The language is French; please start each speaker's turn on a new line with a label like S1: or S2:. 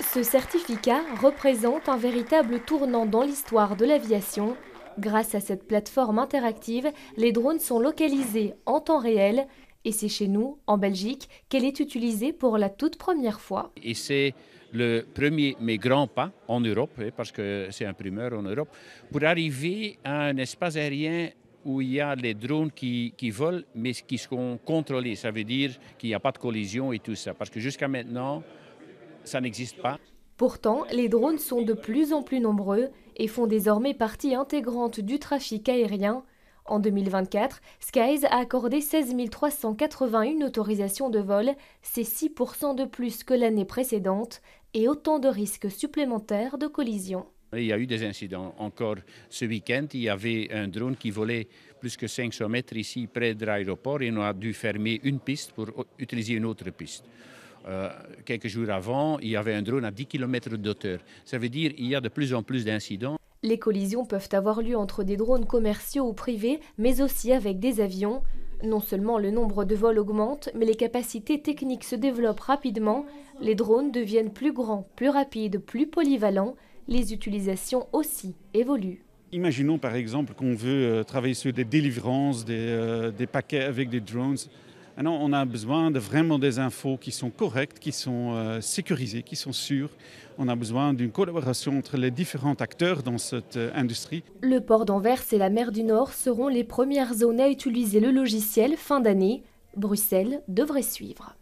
S1: Ce certificat représente un véritable tournant dans l'histoire de l'aviation. Grâce à cette plateforme interactive, les drones sont localisés en temps réel et c'est chez nous, en Belgique, qu'elle est utilisée pour la toute première fois.
S2: Et c'est le premier, mais grand pas en Europe, parce que c'est un primeur en Europe, pour arriver à un espace aérien où il y a les drones qui volent, mais qui seront contrôlés. Ça veut dire qu'il n'y a pas de collision et tout ça, parce que jusqu'à maintenant, ça n'existe pas.
S1: Pourtant, les drones sont de plus en plus nombreux et font désormais partie intégrante du trafic aérien. En 2024, Skies a accordé 16 381 autorisations de vol, c'est 6% de plus que l'année précédente et autant de risques supplémentaires de collision.
S2: Il y a eu des incidents. Encore ce week-end, il y avait un drone qui volait plus que 500 mètres ici près de l'aéroport et on a dû fermer une piste pour utiliser une autre piste. Quelques jours avant, il y avait un drone à 10 km de hauteur. Ça veut dire qu'il y a de plus en plus d'incidents.
S1: Les collisions peuvent avoir lieu entre des drones commerciaux ou privés, mais aussi avec des avions. Non seulement le nombre de vols augmente, mais les capacités techniques se développent rapidement. Les drones deviennent plus grands, plus rapides, plus polyvalents. Les utilisations aussi évoluent.
S3: Imaginons par exemple qu'on veut travailler sur des délivrances, des paquets avec des drones. Alors, on a besoin de vraiment des infos qui sont correctes, qui sont sécurisées, qui sont sûres. On a besoin d'une collaboration entre les différents acteurs dans cette industrie.
S1: Le port d'Anvers et la mer du Nord seront les premières zones à utiliser le logiciel fin d'année. Bruxelles devrait suivre.